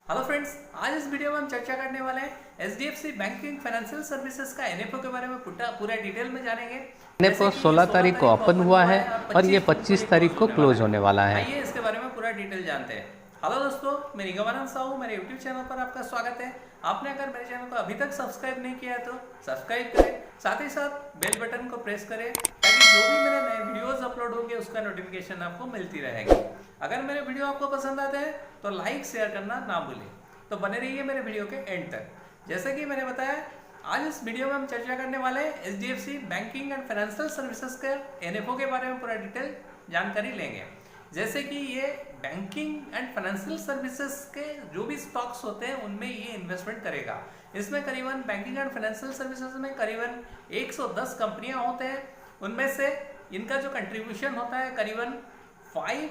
Hello friends, आज इस video में हम चर्चा करने वाले हैं एचडीएफसी बैंकिंग फाइनेंशियल सर्विसेज का एनएफओ के बारे में पूरा डिटेल में जानेंगे। एनएफओ जैसे कि ये 16 16 तारीख को तारीख को ओपन ओपन हुआ हुआ है है और और ये 25 जून को ये 25 तारीख को होने वाला क्लोज होने वाला है। आइए इसके बारे में पूरा डिटेल जानते हैं। हेलो दोस्तों, मैं निगमानंद साहू, मेरे यूट्यूब चैनल पर आपका स्वागत है। आपने अगर मेरे चैनल को अभी तक सब्सक्राइब नहीं किया है तो सब्सक्राइब करें, साथ ही साथ बेल बटन को प्रेस करें ताकि जो भी मेरे नए वीडियोस अपलोड होंगे उसका नोटिफिकेशन आपको मिलती रहेगी। अगर मेरे वीडियो आपको पसंद आते हैं तो लाइक शेयर करना ना भूलें। तो बने रहिए मेरे वीडियो के एंड तक। जैसे कि मैंने बताया, आज इस वीडियो में हम चर्चा करने वाले हैं HDFC banking and financial services के एनएफओ के बारे में पूरा डिटेल जानकारी लेंगे। जैसे कि ये बैंकिंग एंड फाइनेंशियल सर्विसेज के जो भी स्टॉक्स होते हैं उनमें ये इन्वेस्टमेंट करेगा। इसमें करीबन बैंकिंग एंड फाइनेंशियल सर्विसेज में करीबन 110 कंपनियां होते हैं। उनमें से इनका जो कंट्रीब्यूशन होता है करीबन 5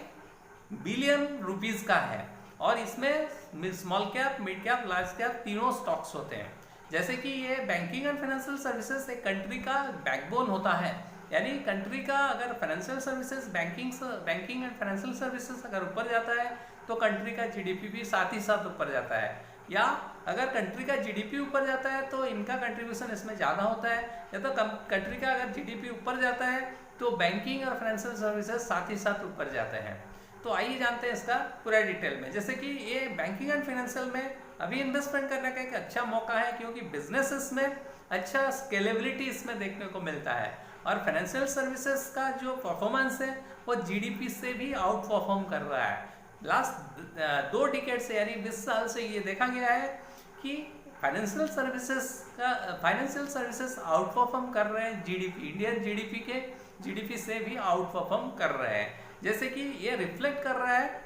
बिलियन रुपीज का है और इसमें small cap, mid cap, large cap तीनों स्टॉक्स होते हैं। जैसे कि ये बैंकिंग एंड फाइनेंशियल सर्विसेज एक कंट्री का बैकबोन होता है, यानी कंट्री का अगर financial services banking and financial services अगर ऊपर जाता है तो कंट्री का जीडीपी भी साथ ही साथ ऊपर जाता है, या अगर कंट्री का जीडीपी ऊपर जाता है तो इनका कंट्रीब्यूशन इसमें ज़्यादा होता है, या तो कंट्री का अगर जीडीपी ऊपर जाता है तो बैंकिंग और फाइनेंशियल सर्विसेज साथ ही साथ ऊपर जाते हैं। तो आइए जानते हैं इसका पूरा डिटेल में। जैसे कि ये बैंकिंग एंड फाइनेंशियल में अभी इन्वेस्टमेंट करने का एक अच्छा मौका है, क्योंकि बिजनेसेस में अच्छा स्केलेबिलिटी इसमें देखने को मिलता है और फाइनेंशियल सर्विसेज का जो परफॉर्मेंस है वो जीडीपी से भी आउट परफॉर्म कर रहा है। लास्ट 2 डिकेड से यानी 20 साल से ये देखा गया है कि फाइनेंशियल सर्विसेज आउट परफॉर्म कर रहे हैं जीडीपी, इंडियन जीडीपी के जीडीपी से भी आउट परफॉर्म कर रहे हैं। जैसे कि ये रिफ्लेक्ट कर रहा है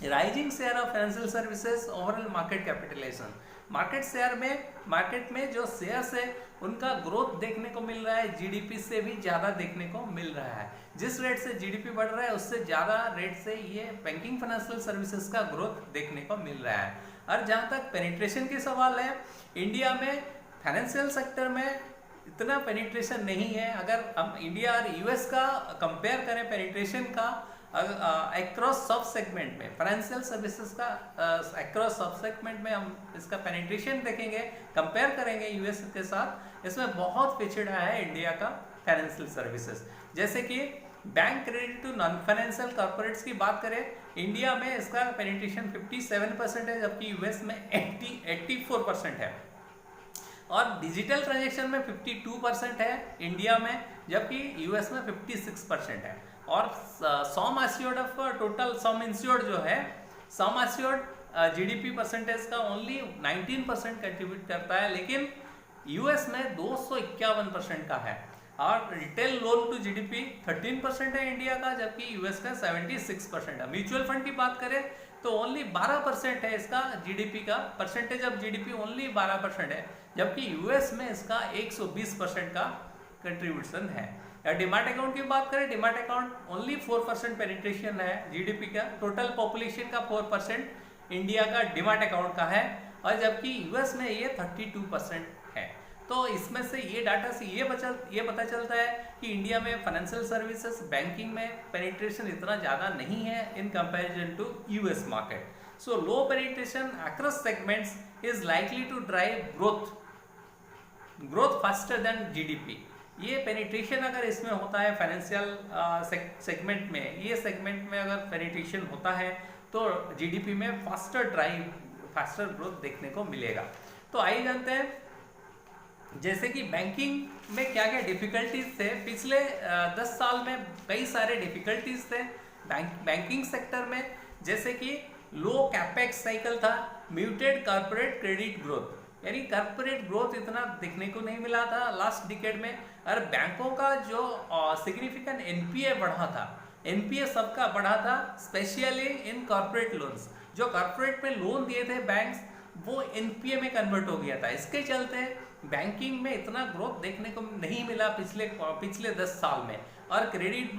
rising share of financial services overall market capitalisation. Market में जो शेयर्स है उनका ग्रोथ देखने को मिल रहा है, जीडीपी से भी ज़्यादा देखने को मिल रहा है। जिस रेट से जीडीपी बढ़ रहा है उससे ज़्यादा रेट से ये बैंकिंग फाइनेंशियल सर्विसेज का ग्रोथ देखने को मिल रहा है। और जहाँ तक पेनिट्रेशन की सवाल है, इंडिया में फाइनेंशियल सेक्टर में इतना पेनिट्रेशन नहीं है। अगर हम इंडिया और यूएस का कंपेयर करें पेनिट्रेशन का अक्रॉस सब सेगमेंट में, फाइनेंशियल सर्विसेज का अक्रॉस सब सेगमेंट में हम इसका पेनिट्रेशन देखेंगे, कंपेयर करेंगे यूएस के साथ, इसमें बहुत पिछड़ा है इंडिया का फाइनेंशियल सर्विसेज। जैसे कि bank credit to non financial corporates की बात करें, इंडिया में इसका पेनिट्रेशन 57% है, जबकि यूएस में 84% है। और डिजिटल ट्रांजैक्शन में 52% है इंडिया में, जबकि यूएस में 56% है। और sum assured of total sum insured जो है, सम एश्योर्ड जीडीपी परसेंटेज का ओनली 19% कंट्रीब्यूट करता है, लेकिन यूएस में 251% का है। और रिटेल लोन टू जीडीपी 13% है इंडिया का, जबकि यूएस का 76% है। म्यूचुअल फंड की बात करें तो ओनली 12% है इसका जीडीपी का, परसेंटेज ऑफ जीडीपी ओनली 12% है, जबकि यूएस में इसका 120% का कंट्रीब्यूशन है। या डिमाट अकाउंट की बात करें, डिमाट अकाउंट ओनली 4% पेनिट्रेशन है जीडीपी का, टोटल पॉपुलेशन का 4% इंडिया का डिमाट अकाउंट का है, और जबकि यूएस में ये 32% है। तो इसमें से ये डाटा से ये पता चलता है कि इंडिया में फाइनेंशियल सर्विसेज बैंकिंग में पेनिट्रेशन इतना ज़्यादा नहीं है in comparison to US market. So low penetration across segments is likely to drive growth faster than GDP. ये पेनिट्रेशन अगर इसमें होता है फाइनेंशियल सेगमेंट में, ये सेगमेंट में अगर पेनिट्रेशन होता है तो जीडीपी में फास्टर ग्रोथ देखने को मिलेगा। तो आइए जानते हैं जैसे कि बैंकिंग में क्या क्या डिफिकल्टीज थे। पिछले 10 साल में कई सारे डिफिकल्टीज थे बैंकिंग सेक्टर में, जैसे कि लो कैपेक्स साइकिल था, म्यूटेड कॉर्पोरेट क्रेडिट ग्रोथ, यानी कॉर्पोरेट ग्रोथ इतना देखने को नहीं मिला था लास्ट डिकेड में। और बैंकों का जो सिग्निफिकेंट एनपीए बढ़ा था, एनपीए सबका बढ़ा था, स्पेशली इन कॉर्पोरेट लोन्स। जो कॉर्पोरेट में लोन दिए थे बैंक्स वो एनपीए में कन्वर्ट हो गया था। इसके चलते बैंकिंग में इतना ग्रोथ देखने को नहीं मिला पिछले 10 साल में। और क्रेडिट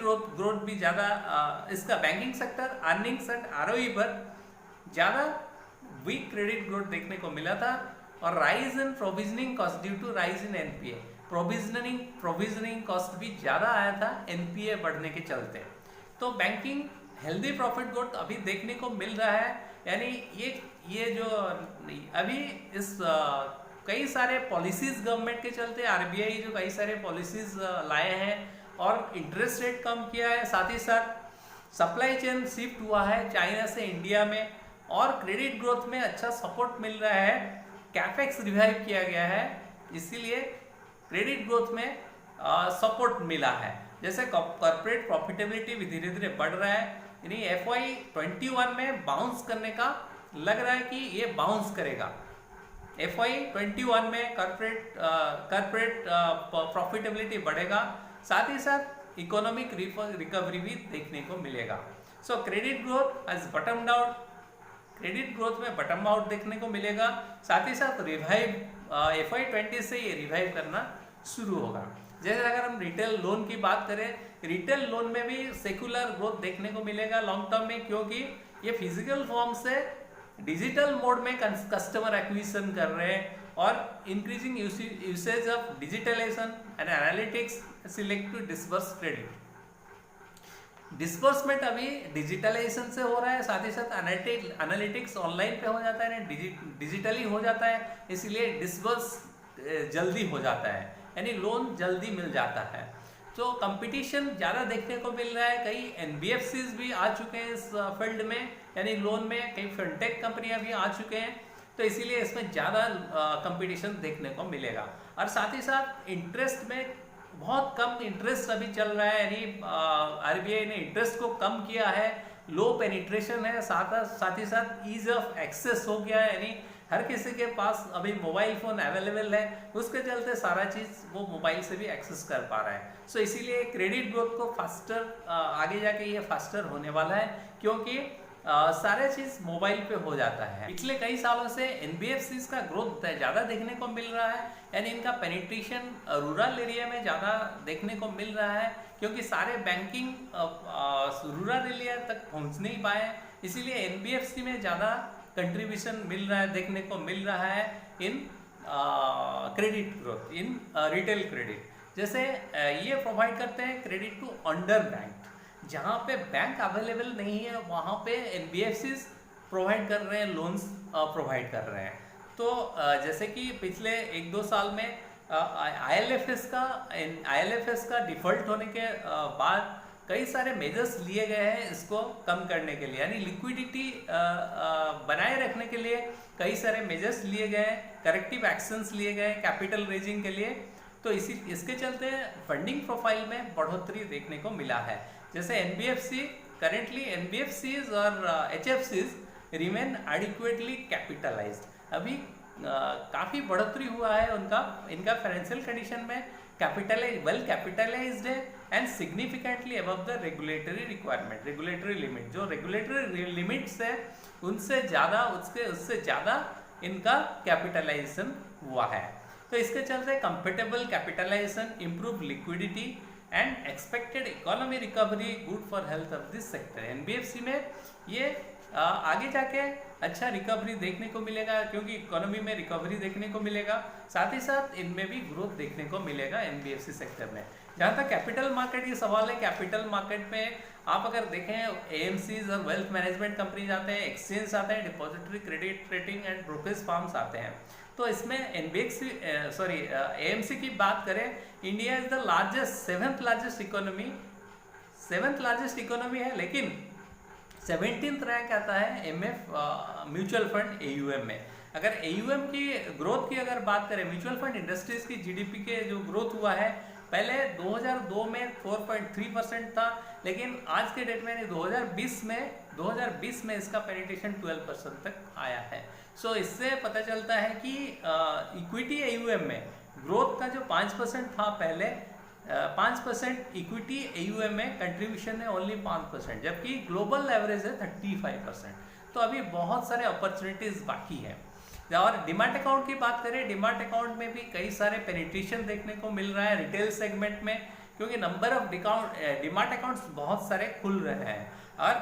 ग्रोथ भी ज़्यादा इसका banking sector earnings and ROE पर ज़्यादा वीक क्रेडिट ग्रोथ देखने को मिला था। और rise in provisioning cost due to rise in NPA, provisioning cost भी ज़्यादा आया था एनपीए बढ़ने के चलते। तो बैंकिंग हेल्दी प्रॉफिट ग्रोथ अभी देखने को मिल रहा है। यानी ये जो अभी इस कई सारे पॉलिसीज गवर्नमेंट के चलते आरबीआई जो कई सारे पॉलिसीज लाए हैं और इंटरेस्ट रेट कम किया है, साथ ही साथ सप्लाई चेन शिफ्ट हुआ है चाइना से इंडिया में, और क्रेडिट ग्रोथ में अच्छा सपोर्ट मिल रहा है, कैपेक्स रिवाइव किया गया है, इसीलिए क्रेडिट ग्रोथ में सपोर्ट मिला है। जैसे कॉर्पोरेट प्रॉफिटेबिलिटी भी धीरे धीरे बढ़ रहा है, यानी FY21 में बाउंस करने का लग रहा है कि ये बाउंस करेगा। FY21 में कॉर्पोरेट प्रॉफिटेबिलिटी बढ़ेगा, साथ ही साथ इकोनॉमिक रिकवरी भी देखने को मिलेगा। So credit growth as bottom out, credit growth में बटम आउट देखने को मिलेगा, साथ ही साथ रिवाइव FY20 से ये रिवाइव करना शुरू होगा। जैसे अगर हम रिटेल लोन की बात करें, रिटेल लोन में भी सेकुलर ग्रोथ देखने को मिलेगा लॉन्ग टर्म में, क्योंकि ये फिजिकल फॉर्म से डिजिटल मोड में कस्टमर एक्विजिशन कर रहे हैं और increasing usage of digitalisation and analytics select to disburse credit. Disbursement अभी डिजिटलाइजेशन से हो रहा है, साथ ही साथ एनालिटिक्स ऑनलाइन पे हो जाता है, डिजिटली हो जाता है, इसलिए डिस्बर्स जल्दी हो जाता है, यानी लोन जल्दी मिल जाता है। तो कंपटीशन ज़्यादा देखने को मिल रहा है, कई NBFCs भी आ चुके हैं इस फील्ड में, यानी लोन में कई फिनटेक कंपनियां भी आ चुके हैं, तो इसीलिए इसमें ज़्यादा कंपटीशन देखने को मिलेगा। और साथ ही साथ इंटरेस्ट में बहुत कम इंटरेस्ट अभी चल रहा है, यानी RBI ने इंटरेस्ट को कम किया है, लो पेनिट्रेशन है, साथ ही साथ ईज ऑफ एक्सेस हो गया है, यानी हर किसी के पास अभी मोबाइल फ़ोन अवेलेबल है, उसके चलते सारा चीज़ वो मोबाइल से भी एक्सेस कर पा रहा है। सो इसीलिए क्रेडिट ग्रोथ को फास्टर आगे जाके ये फास्टर होने वाला है, क्योंकि सारे चीज़ मोबाइल पे हो जाता है। पिछले कई सालों से NBFCs का ग्रोथ ज़्यादा देखने को मिल रहा है, यानी इनका पेनिट्रेशन रूरल एरिया में ज़्यादा देखने को मिल रहा है, क्योंकि सारे बैंकिंग रूरल एरिया तक पहुँच नहीं पाए, इसीलिए NBFC में ज़्यादा कंट्रीब्यूशन मिल रहा है, देखने को मिल रहा है in credit growth, in retail credit. जैसे ये प्रोवाइड करते हैं क्रेडिट टू अंडर बैंक, जहाँ पे बैंक अवेलेबल नहीं है वहाँ पे NBFCs प्रोवाइड कर रहे हैं, लोन्स प्रोवाइड कर रहे हैं। तो जैसे कि पिछले 1-2 साल में ILFS का डिफॉल्ट होने के बाद कई सारे मेजर्स लिए गए हैं इसको कम करने के लिए, यानी लिक्विडिटी बनाए रखने के लिए कई सारे मेजर्स लिए गए हैं, करेक्टिव एक्शंस लिए गए कैपिटल रेजिंग के लिए। तो इसके चलते फंडिंग प्रोफाइल में बढ़ोतरी देखने को मिला है। जैसे करेंटली NBFCs और HFCs रिमेन एडिक्वेटली कैपिटलाइज्ड, अभी काफ़ी बढ़ोतरी हुआ है इनका फाइनेंशियल कंडीशन में, वेल कैपिटलाइज्ड है and significantly above the regulatory requirement, regulatory limit, जो रेगुलेटरी लिमिट्स है उससे ज़्यादा इनका कैपिटलाइजेशन हुआ है। तो इसके चलते comfortable capitalisation, improve liquidity and expected economy recovery good for health of this sector. NBFC में ये आगे जाके अच्छा रिकवरी देखने को मिलेगा, क्योंकि इकोनॉमी में रिकवरी देखने को मिलेगा, साथ ही साथ इनमें भी ग्रोथ देखने को मिलेगा NBFC सेक्टर में। जहाँ तक कैपिटल मार्केट की सवाल है, कैपिटल मार्केट में आप अगर देखें AMCs और वेल्थ मैनेजमेंट कंपनीज आते हैं, एक्सचेंज आते हैं, depository credit rating and brokerage firms आते हैं। तो इसमें AMC की बात करें, India is the seventh largest economy है, लेकिन 17th रैंक आता है MF म्यूचुअल फंड AUM में। अगर AUM की ग्रोथ की अगर बात करें, म्यूचुअल फंड इंडस्ट्रीज की GDP के जो ग्रोथ हुआ है, पहले 2002 में 4.3% था, लेकिन आज के डेट में 2020 में इसका पेनिट्रेशन 12% तक आया है। सो इससे पता चलता है कि इक्विटी AUM में ग्रोथ का जो 5% था पहले, 5% इक्विटी AUM में कंट्रीब्यूशन है ओनली 5%, जबकि ग्लोबल एवरेज है 35%। तो अभी बहुत सारे अपॉर्चुनिटीज बाकी है। और डिमाट अकाउंट की बात करें, डिमाट अकाउंट में भी कई सारे पेनिट्रेशन देखने को मिल रहा है रिटेल सेगमेंट में, क्योंकि नंबर ऑफ डिमाट अकाउंट्स बहुत सारे खुल रहे हैं। और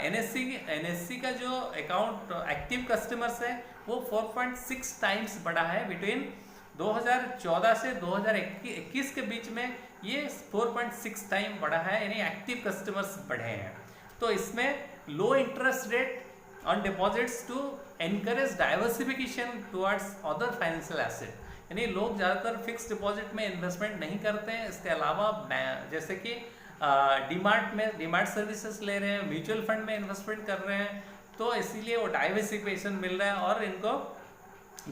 NSE का जो अकाउंट एक्टिव कस्टमर्स है वो 4.6 टाइम्स बढ़ा है बिटवीन 2014 से 2021 के बीच में, ये 4.6 टाइम बढ़ा है, यानी एक्टिव कस्टमर्स बढ़े हैं। तो इसमें low interest rate on deposits to encourage diversification towards other financial asset, यानी लोग ज़्यादातर फिक्स डिपॉजिट में इन्वेस्टमेंट नहीं करते हैं। इसके अलावा जैसे कि डीमार्ट सर्विसेज ले रहे हैं, म्यूचुअल फंड में इन्वेस्टमेंट कर रहे हैं, तो इसीलिए वो डाइवर्सिफिकेशन मिल रहा है और इनको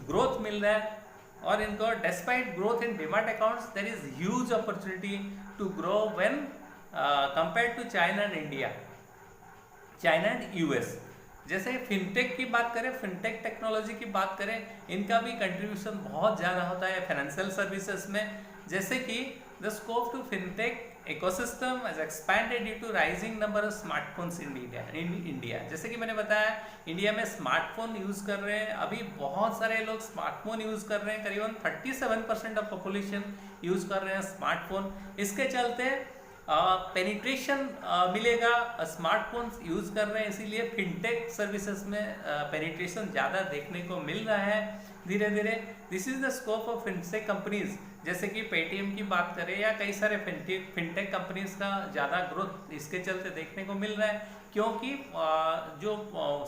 ग्रोथ मिल रहा है। और इनको despite growth in DMart accounts there is huge opportunity to grow when compared to China and India, China and US. जैसे फिनटेक की बात करें, फिनटेक टेक्नोलॉजी की बात करें, इनका भी कंट्रीब्यूशन बहुत ज़्यादा होता है फाइनेंशियल सर्विसेज में। जैसे कि the scope to fintech ecosystem has expanded due to rising number of smartphones in India। जैसे कि मैंने बताया इंडिया में स्मार्टफोन यूज़ कर रहे हैं, अभी बहुत सारे लोग स्मार्टफोन यूज़ कर रहे हैं, करीबन 37% ऑफ पॉपुलेशन यूज़ कर रहे हैं स्मार्टफोन। इसके चलते पेनिट्रेशन मिलेगा, स्मार्टफोन्स यूज़ कर रहे हैं, इसीलिए फिनटेक सर्विसेज में पेनिट्रेशन ज़्यादा देखने को मिल रहा है धीरे धीरे। This is the scope of fintech companies, जैसे कि पेटीएम की बात करें या कई सारे फिनटेक कंपनीज का ज़्यादा ग्रोथ इसके चलते देखने को मिल रहा है, क्योंकि जो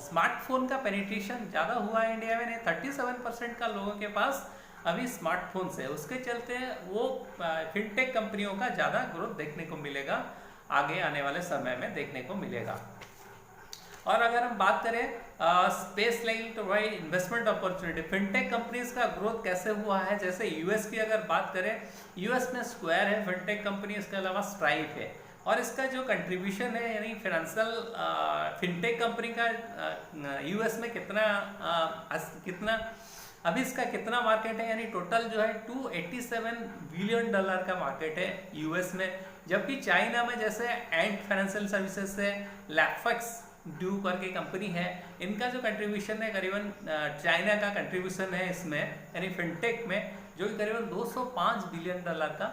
स्मार्टफोन का पेनिट्रेशन ज़्यादा हुआ है इंडिया में, 37% का लोगों के पास अभी स्मार्टफोन्स है, उसके चलते वो फिनटेक कंपनियों का ज़्यादा ग्रोथ देखने को मिलेगा, आगे आने वाले समय में देखने को मिलेगा। और अगर हम बात करें space light why investment opportunity, fintech companies का ग्रोथ कैसे हुआ है। जैसे यूएस की अगर बात करें, यूएस में स्क्वायर है फिनटेक कंपनी, इसके अलावा स्ट्राइप है, और इसका जो कंट्रीब्यूशन है यानी फाइनेंशियल फिनटेक कंपनी का यूएस में कितना अभी इसका कितना मार्केट है, यानी टोटल जो है $287 बिलियन का मार्केट है यूएस में। जबकि चाइना में जैसे एंड फाइनेंशियल सर्विसेज से लैफेक्स ड्यू करके कंपनी है, इनका जो कंट्रीब्यूशन है करीबन चाइना का कंट्रीब्यूशन है इसमें यानी फिनटेक में, जो कि करीबन $205 बिलियन का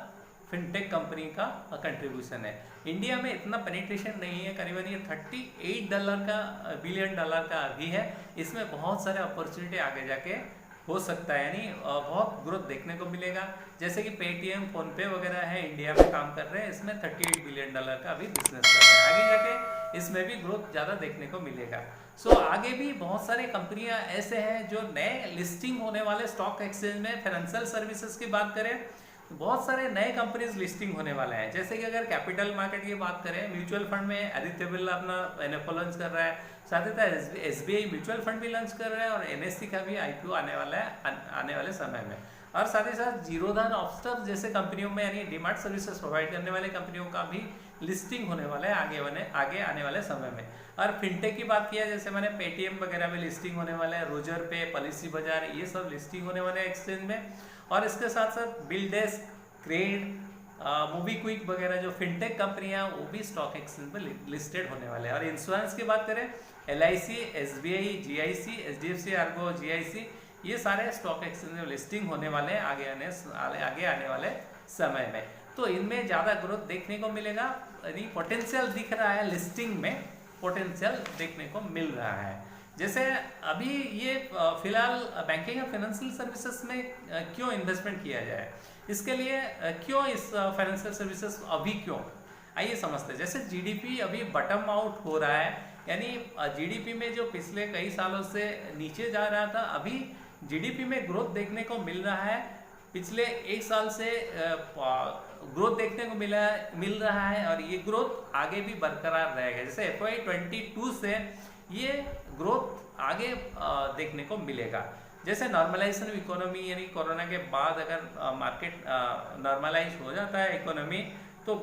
फिनटेक कंपनी का कंट्रीब्यूशन है। इंडिया में इतना पेनिट्रेशन नहीं है, करीबन ये $38 बिलियन का अभी है। इसमें बहुत सारे अपॉर्चुनिटी आगे जाके हो सकता है, यानी बहुत ग्रोथ देखने को मिलेगा। जैसे कि पेटीएम, फोनपे वगैरह है इंडिया में काम कर रहे हैं, इसमें $38 बिलियन का अभी बिजनेस कर रहे हैं, आगे जाके इसमें भी ग्रोथ ज़्यादा देखने को मिलेगा। सो आगे भी बहुत सारी कंपनियां ऐसे हैं जो नए लिस्टिंग होने वाले स्टॉक एक्सचेंज में। फाइनेंशियल सर्विसेज की बात करें तो बहुत सारे नए कंपनीज लिस्टिंग होने वाले हैं। जैसे कि अगर कैपिटल मार्केट की बात करें, म्यूचुअल फंड में आदित्य बिरला अपना एनएफओ लॉन्च कर रहा है, साथ ही साथ एसबीआई म्यूचुअल फंड भी लॉन्च कर रहा है, और एनएससी का भी आईपीओ आने वाला है आने वाले समय में। और साथ ही साथ जीरोधा ऑप्स्टर जैसे कंपनियों में यानी डीमार्ट सर्विसेज प्रोवाइड करने वाले कंपनियों का भी लिस्टिंग होने वाला है आगे आने वाले समय में। और फिनटेक की बात किया, जैसे मैंने पेटीएम वगैरह में लिस्टिंग होने वाला है, रोजर पे, पॉलिसी बाजार, ये सब लिस्टिंग होने वाले हैं एक्सचेंज में। और इसके साथ साथ बिलडेस्क, क्रेड, मोबीक्विक वगैरह जो फिनटेक कंपनियां वो भी स्टॉक एक्सचेंज में लिस्टेड होने वाले हैं। और इंश्योरेंस की बात करें, LIC, SBI, GIC, HDFC Ergo, GIC, ये सारे स्टॉक एक्सचेंज में लिस्टिंग होने वाले हैं आगे आने वाले समय में। तो इनमें ज़्यादा ग्रोथ देखने को मिलेगा, यानी पोटेंशियल दिख रहा है, लिस्टिंग में पोटेंशियल देखने को मिल रहा है। जैसे अभी ये फिलहाल बैंकिंग और फाइनेंशियल सर्विसेज में क्यों इन्वेस्टमेंट किया जाए, इसके लिए क्यों इस फाइनेंशियल सर्विसेज अभी क्यों, आइए समझते हैं। जैसे जीडीपी अभी बटम आउट हो रहा है, यानी जीडीपी में जो पिछले कई सालों से नीचे जा रहा था, अभी जीडीपी में ग्रोथ देखने को मिल रहा है। पिछले एक साल से ग्रोथ देखने को मिल रहा है, और ये ग्रोथ आगे भी बरकरार रहेगा। जैसे FY22 से ये ग्रोथ आगे देखने को मिलेगा। जैसे नॉर्मलाइजेशन ऑफ इकोनॉमी, यानी कोरोना के बाद अगर मार्केट नॉर्मलाइज हो जाता है इकोनॉमी, तो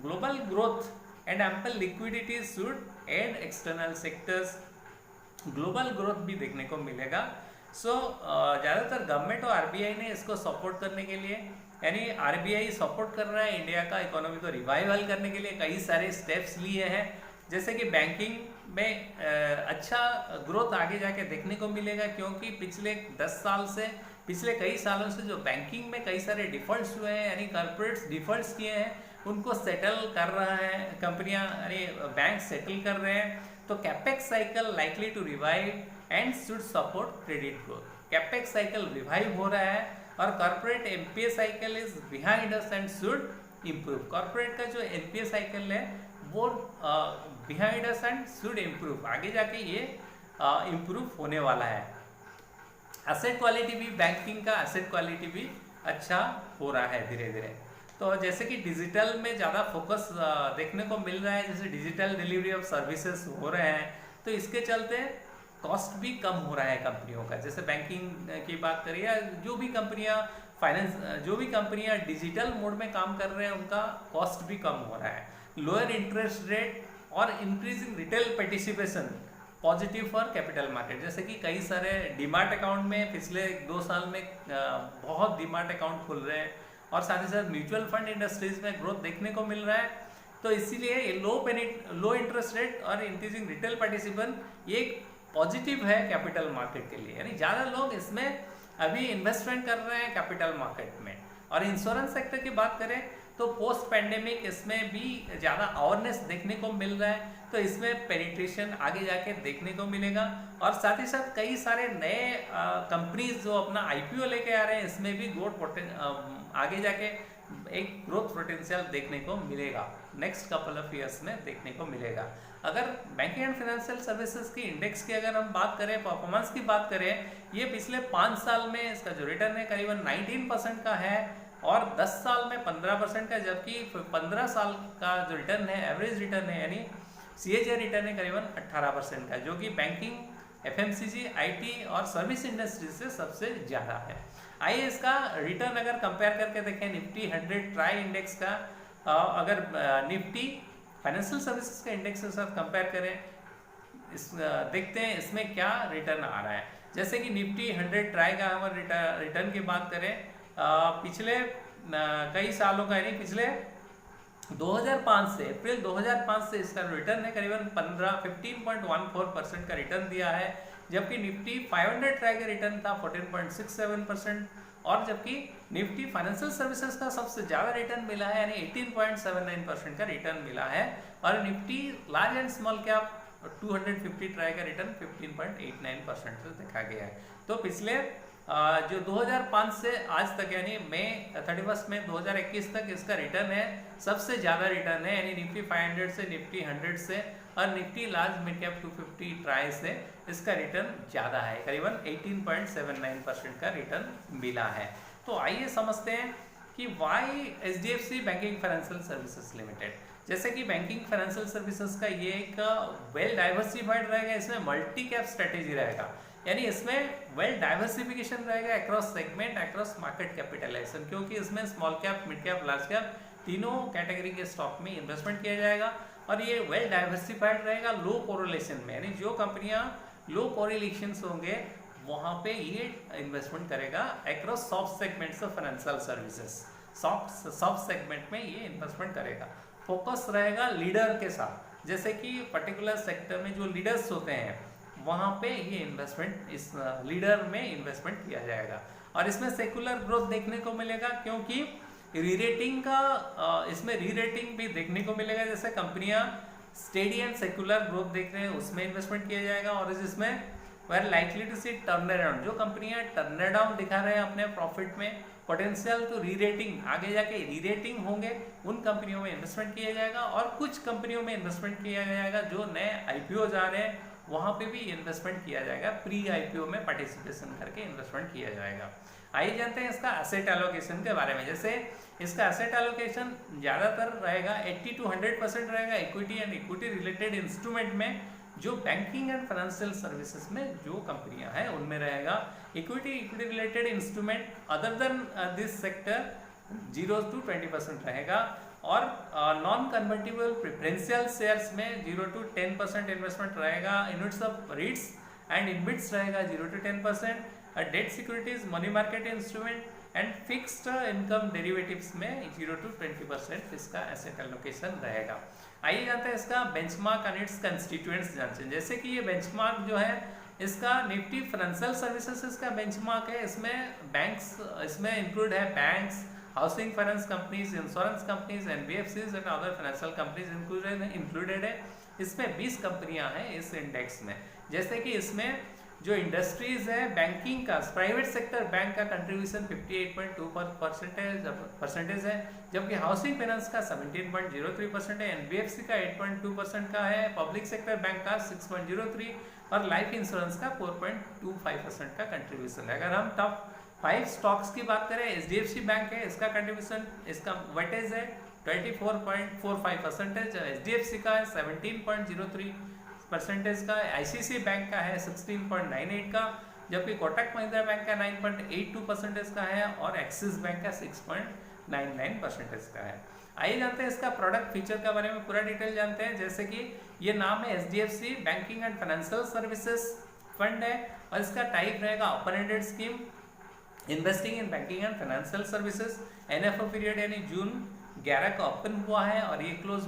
global growth and ample liquidity should aid external sectors, global growth भी देखने को मिलेगा। ज़्यादातर गवर्नमेंट और आरबीआई ने इसको सपोर्ट करने के लिए, यानी आरबीआई सपोर्ट कर रहा है इंडिया का इकोनॉमी को रिवाइवल करने के लिए कई सारे स्टेप्स लिए हैं। जैसे कि बैंकिंग में अच्छा ग्रोथ आगे जाके देखने को मिलेगा, क्योंकि पिछले 10 साल से, पिछले कई सालों से जो बैंकिंग में कई सारे डिफॉल्ट्स हुए हैं, यानी कॉर्पोरेट्स डिफॉल्ट्स किए हैं, उनको सेटल कर रहा है कंपनियां, यानी बैंक सेटल कर रहे हैं। तो capex cycle likely to revive and should support credit growth. Capex cycle revive हो रहा है, और corporate NPA cycle is behind us and should improve. Corporate का जो एनपीए साइकिल है more behind us and should improve, आगे जाके ये इम्प्रूव होने वाला है। एसेट क्वालिटी भी, बैंकिंग का एसेट क्वालिटी भी अच्छा हो रहा है धीरे धीरे। तो जैसे कि डिजिटल में ज़्यादा फोकस देखने को मिल रहा है, जैसे डिजिटल डिलीवरी ऑफ सर्विसेज हो रहे हैं, तो इसके चलते कॉस्ट भी कम हो रहा है कंपनियों का। जैसे बैंकिंग की बात करें या जो भी कंपनियां फाइनेंस, जो भी कंपनियां डिजिटल मोड में काम कर रहे हैं, उनका कॉस्ट भी कम हो रहा है। लोअर इंटरेस्ट रेट और increasing retail participation positive for capital market. जैसे कि कई सारे डीमार्ट अकाउंट में पिछले 2 साल में बहुत डीमार्ट अकाउंट खुल रहे हैं, और साथ ही साथ म्यूचुअल फंड इंडस्ट्रीज में ग्रोथ देखने को मिल रहा है। तो इसीलिए लो इंटरेस्ट रेट और इंक्रीजिंग रिटेल पार्टिसिपेशन ये एक पॉजिटिव है कैपिटल मार्केट के लिए, यानी ज़्यादा लोग इसमें अभी इन्वेस्टमेंट कर रहे हैं कैपिटल मार्केट में। और इंश्योरेंस सेक्टर की बात करें तो पोस्ट पैंडेमिक इसमें भी ज़्यादा अवेयरनेस देखने को मिल रहा है, तो इसमें पेनिट्रेशन आगे जाके देखने को मिलेगा। और साथ ही साथ कई सारे नए कंपनीज जो अपना IPO लेके आ रहे हैं, इसमें भी आगे जाके एक ग्रोथ पोटेंशियल देखने को मिलेगा, नेक्स्ट कपल ऑफ ईयर्स में देखने को मिलेगा। अगर बैंकिंग एंड फाइनेंशियल सर्विसेज की इंडेक्स की अगर हम बात करें, परफॉर्मेंस की बात करें, ये पिछले 5 साल में इसका जो रिटर्न है करीबन 19% का है, और 10 साल में 15% का, जबकि 15 साल का जो रिटर्न है, एवरेज रिटर्न है, यानी CAGR रिटर्न है करीबन 18% का, जो कि बैंकिंग, FMCG, IT और सर्विस इंडस्ट्री से सबसे ज़्यादा है। आइए इसका रिटर्न अगर कंपेयर करके देखें निफ्टी 100 ट्राई इंडेक्स का, अगर निफ्टी फाइनेंशियल सर्विसेज के इंडेक्स के साथ कंपेयर करें, देखते हैं इसमें क्या रिटर्न आ रहा है। जैसे कि निफ्टी 100 ट्राई का हमारे रिटर्न की बात करें, पिछले कई सालों का, यानी पिछले 2005 से, अप्रैल 2005 से इसका रिटर्न है करीबन 15.14% का रिटर्न दिया है, जबकि निफ्टी 500 ट्राई का रिटर्न था 14.67%, और जबकि निफ्टी फाइनेंशियल सर्विसेज का सबसे ज़्यादा रिटर्न मिला है, यानी 18.79% का रिटर्न मिला है, और Nifty large and small cap 250 try का रिटर्न 15.89% से देखा गया है। तो पिछले जो 2005 से आज तक, यानी मई 31 मई 2021 तक इसका रिटर्न है, सबसे ज़्यादा रिटर्न है, यानी निफ्टी 500 से, निफ्टी 100 से और Nifty large mid cap 250 try से इसका रिटर्न ज़्यादा है, करीबन 18.79% का रिटर्न मिला है। तो आइए समझते हैं कि why HDFC banking financial services limited, जैसे कि बैंकिंग फाइनेंशियल सर्विसेज का ये एक वेल डाइवर्सिफाइड रहेगा, इसमें मल्टी कैप स्ट्रेटेजी रहेगा, यानी इसमें वेल डाइवर्सिफिकेशन रहेगा across segment, across market capitalisation, क्योंकि इसमें small cap, mid cap, large cap तीनों कैटेगरी के स्टॉक में इन्वेस्टमेंट किया जाएगा, और ये वेल डाइवर्सिफाइड रहेगा लो कोरिलेशन में, यानी जो कंपनियां लो कोरिलेशन होंगे वहाँ पे ये इन्वेस्टमेंट करेगा across soft segments of financial services, soft segment में ये इन्वेस्टमेंट करेगा। फोकस रहेगा लीडर के साथ, जैसे कि पर्टिकुलर सेक्टर में जो लीडर्स होते हैं वहाँ पे ये इन्वेस्टमेंट, इस लीडर में इन्वेस्टमेंट किया जाएगा, और इसमें सेकुलर ग्रोथ देखने को मिलेगा, क्योंकि रीरेटिंग का इसमें रीरेटिंग भी देखने को मिलेगा। जैसे कंपनियां स्टेडी एंड सेकुलर ग्रोथ देख रहे हैं, उसमें इन्वेस्टमेंट किया जाएगा, और इसमें where likely to see turn around, जो कंपनियां टर्न अराउंड दिखा रहे हैं अपने प्रॉफिट में, पोटेंशियल टू रीरेटिंग, आगे जाके रीरेटिंग होंगे, उन कंपनियों में इन्वेस्टमेंट किया जाएगा, और कुछ कंपनियों में इन्वेस्टमेंट किया जाएगा जो नए IPO जा रहे हैं, वहाँ पे भी इन्वेस्टमेंट किया जाएगा, प्री IPO में पार्टिसिपेशन करके इन्वेस्टमेंट किया जाएगा। आइए जानते हैं इसका एसेट एलोकेशन के बारे में। जैसे इसका एसेट एलोकेशन ज़्यादातर रहेगा 80 to 100% रहेगा equity and equity related instrument में, जो बैंकिंग एंड फाइनेंशियल सर्विसेज में जो कंपनियां हैं उनमें रहेगा। Equity related instrument other than this sector 0 to 20% रहेगा, और नॉन कन्वर्टिबल प्रेफरेंशियल शेयर्स में 0 to 10% इन्वेस्टमेंट रहेगा। यूनिट्स ऑफ रीट्स एंड इनबिट्स रहेगा 0 to 10%, debt securities, money market instrument and fixed income derivatives में 0 to 20% इसका एसेट एलोकेशन रहेगा। आइए जानते हैं इसका बेंचमार्क एंड इट्स कंस्टिट्यूएंट्स जानते हैं। जैसे कि ये बेंचमार्क जो है इसका निफ्टी फाइनेंशियल सर्विसेज इसका बेंचमार्क है, इसमें बैंक्स, इसमें इंक्लूड है banks, housing finance companies, insurance companies, NBFCs and other financial companies included है। इसमें 20 कंपनियां हैं इस इंडेक्स में। जैसे कि इसमें जो इंडस्ट्रीज है बैंकिंग का, प्राइवेट सेक्टर बैंक का कंट्रीब्यूशन 58.2% है, जबकि हाउसिंग फाइनेंस का 17.03% है, एनबीएफसी का 8.2% का है, पब्लिक सेक्टर बैंक का 6.03 और लाइफ इंश्योरेंस का 4.25% का कंट्रीब्यूशन है। अगर हम टॉप 5 स्टॉक्स की बात करें, एचडीएफसी बैंक है, इसका कंट्रीब्यूशन, इसका वेटेज है 24.45%, एचडीएफसी का है 17.03% का, आईसीसी बैंक का है 16.98 का, जबकि कोटक महिंद्रा बैंक का 9.82% का है और एक्सिस बैंक का 6.99% का है। आइए जानते हैं इसका प्रोडक्ट फीचर के बारे में, पूरा डिटेल जानते हैं। जैसे कि ये नाम है HDFC banking and financial services fund है और इसका टाइप रहेगा open ended scheme investing in banking and financial services. NFO period यानी जून 11 का ओपन हुआ है और ये क्लोज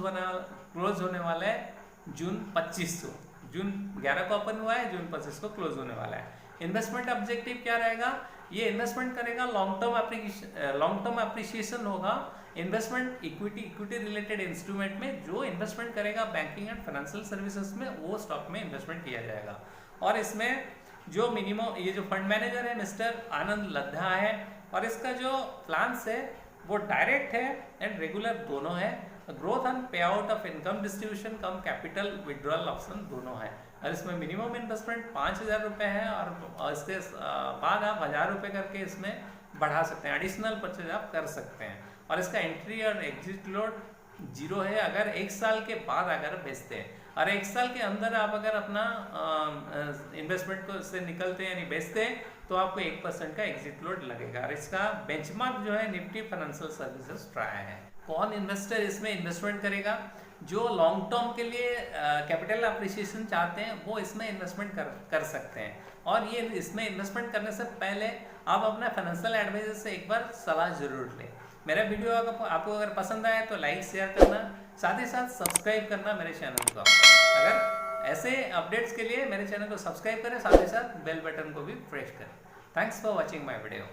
होने वाला है जून 25 को। जून 11 को ओपन हुआ है, जून 25 को क्लोज होने वाला है। इन्वेस्टमेंट ऑब्जेक्टिव क्या रहेगा, ये इन्वेस्टमेंट करेगा, लॉन्ग टर्म एप्रिसिएशन होगा, इन्वेस्टमेंट इक्विटी रिलेटेड इंस्ट्रूमेंट में जो इन्वेस्टमेंट करेगा बैंकिंग एंड फाइनेंशियल सर्विसेज में, वो स्टॉक में इन्वेस्टमेंट किया जाएगा। और इसमें जो मिनिमम, ये जो फंड मैनेजर है मिस्टर आनंद लद्धा है और इसका जो प्लान्स है वो डायरेक्ट है एंड रेगुलर दोनों है। ग्रोथ एंड पे out of income distribution come capital withdrawal option दोनों है और इसमें मिनिमम इन्वेस्टमेंट 5,000 रुपये है और इसके बाद आप 1,000 रुपये करके इसमें बढ़ा सकते हैं, एडिशनल परचेज आप कर सकते हैं। और इसका एंट्री और एग्जिट लोड 0 है अगर 1 साल के बाद अगर बेचते हैं, और 1 साल के अंदर आप अगर अपना इन्वेस्टमेंट को से निकलते हैं यानी बेचते हैं तो आपको 1% का एग्जिट लोड लगेगा। और इसका बेंचमार्क जो है निफ्टी फाइनेंशियल सर्विसेज ट्राई है। कौन इन्वेस्टर इसमें इन्वेस्टमेंट करेगा, जो लॉन्ग टर्म के लिए कैपिटल अप्रिसिएशन चाहते हैं वो इसमें इन्वेस्टमेंट कर सकते हैं। और ये इसमें इन्वेस्टमेंट करने से पहले आप अपना फाइनेंशियल एडवाइजर से एक बार सलाह जरूर लें। मेरा वीडियो आपको अगर पसंद आए तो लाइक शेयर करना, साथ ही साथ सब्सक्राइब करना मेरे चैनल को। अगर ऐसे अपडेट्स के लिए मेरे चैनल को सब्सक्राइब करें, साथ ही साथ बेल बटन को भी प्रेस करें। Thanks for watching my video.